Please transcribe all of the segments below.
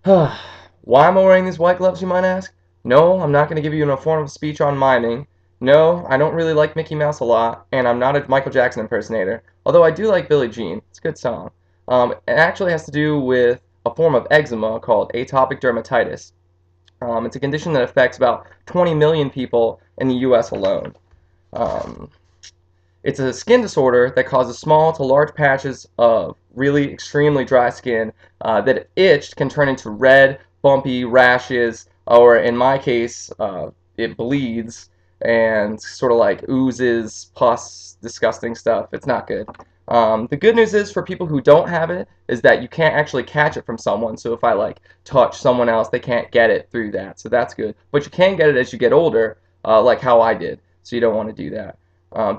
Why am I wearing these white gloves, you might ask? No, I'm not going to give you an informative speech on miming. No, I don't really like Mickey Mouse a lot, and I'm not a Michael Jackson impersonator, although I do like Billie Jean. It's a good song. It actually has to do with a form of eczema called atopic dermatitis. It's a condition that affects about 20 million people in the US alone. Um, it's a skin disorder that causes small to large patches of really extremely dry skin that if itched can turn into red, bumpy rashes, or in my case, it bleeds and sort of like oozes, pus, disgusting stuff. It's not good. The good news is for people who don't have it is that you can't actually catch it from someone. So if I like touch someone else, they can't get it through that. So that's good. But you can get it as you get older, like how I did. So you don't want to do that.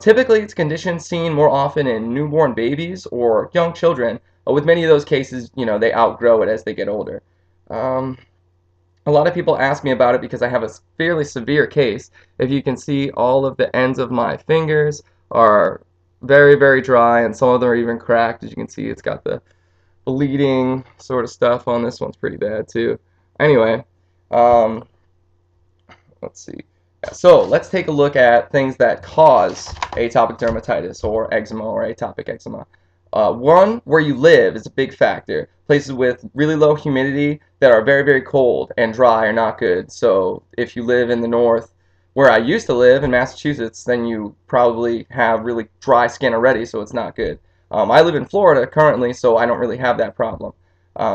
Typically, it's a condition seen more often in newborn babies or young children. With many of those cases, they outgrow it as they get older. Um, a lot of people ask me about it because I have a fairly severe case. If you can see, all of the ends of my fingers are very, very dry, and some of them are even cracked. As you can see, it's got the bleeding sort of stuff on this one's pretty bad too. Anyway, um, let's see. So let's take a look at things that cause atopic dermatitis or eczema or atopic eczema. One, where you live is a big factor. Places with really low humidity that are very, very cold and dry are not good. So if you live in the north, where I used to live in Massachusetts, then you probably have really dry skin already, so it's not good. I live in Florida currently, so I don't really have that problem.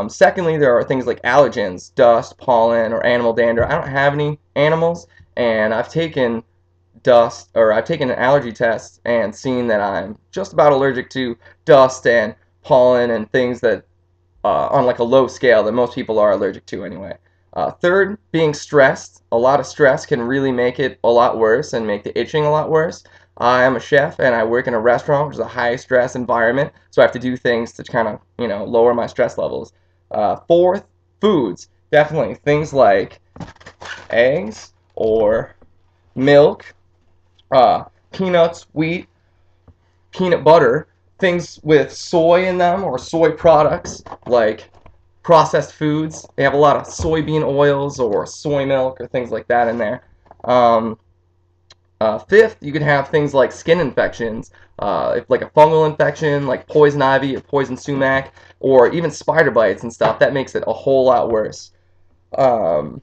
Secondly, there are things like allergens, dust, pollen, or animal dander. I don't have any animals, and I've taken I've taken an allergy test and seen that I'm just about allergic to dust and pollen and things that on like a low scale that most people are allergic to anyway. Third, being stressed. A lot of stress can really make it a lot worse and make the itching a lot worse. I am a chef and I work in a restaurant, which is a high stress environment, so I have to do things to kind of, lower my stress levels. Fourth, foods. Definitely things like eggs or milk, peanuts, wheat, peanut butter, things with soy in them or soy products like processed foods. They have a lot of soybean oils or soy milk or things like that in there. Um, Fifth, you can have things like skin infections, if like a fungal infection like poison ivy or poison sumac, or even spider bites and stuff. That makes it a whole lot worse. Um,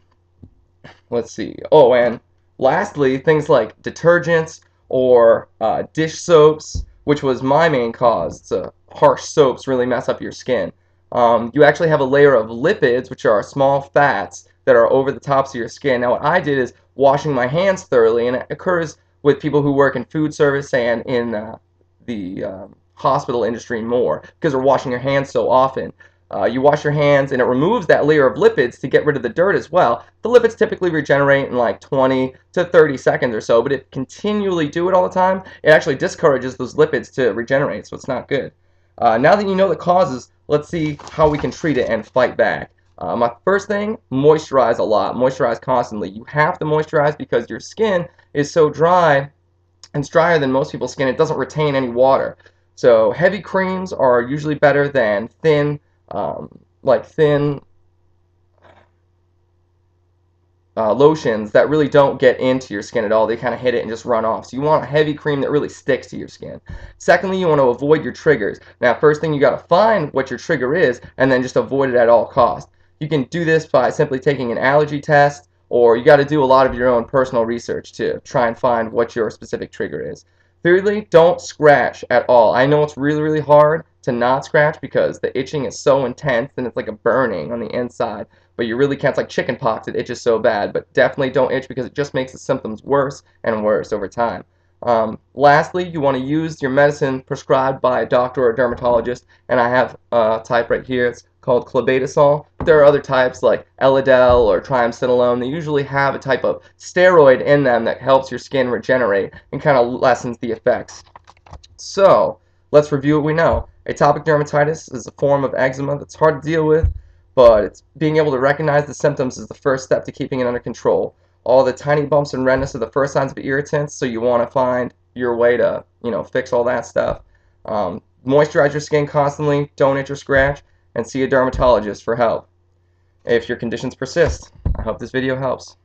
let's see. Oh, and lastly, things like detergents or dish soaps, which was my main cause. Harsh soaps really mess up your skin. You actually have a layer of lipids, which are small fats that are over the tops of your skin. Now, what I did is washing my hands thoroughly, and it occurs with people who work in food service and in the hospital industry more because they're washing your hands so often. You wash your hands and it removes that layer of lipids to get rid of the dirt as well. The lipids typically regenerate in like 20 to 30 seconds or so, but if continually do it all the time, it actually discourages those lipids to regenerate, so it's not good. Now that you know the causes, let's see how we can treat it and fight back. My first thing, moisturize a lot. Moisturize constantly. You have to moisturize because your skin is so dry, and it's drier than most people's skin. It doesn't retain any water. So heavy creams are usually better than thin, like thin lotions that really don't get into your skin at all. They kind of hit it and just run off. So you want a heavy cream that really sticks to your skin. Secondly, you want to avoid your triggers. Now, first thing, you got to find what your trigger is and then just avoid it at all costs. You can do this by simply taking an allergy test, or you got to do a lot of your own personal research to try and find what your specific trigger is. Thirdly, don't scratch at all. I know it's really, really hard to not scratch because the itching is so intense and it's like a burning on the inside, but you really can't. It's like chicken pox, it itches so bad, but definitely don't itch because it just makes the symptoms worse and worse over time. Lastly, you want to use your medicine prescribed by a doctor or a dermatologist, and I have a type right here. It's called clobetasol. There are other types like Elidel or triamcinolone. They usually have a type of steroid in them that helps your skin regenerate and kind of lessens the effects. So, let's review what we know. Atopic dermatitis is a form of eczema that's hard to deal with, but being able to recognize the symptoms is the first step to keeping it under control. All the tiny bumps and redness are the first signs of irritants, so you want to find your way to, fix all that stuff. Moisturize your skin constantly, don't itch or scratch, and see a dermatologist for help. if your conditions persist. I hope this video helps.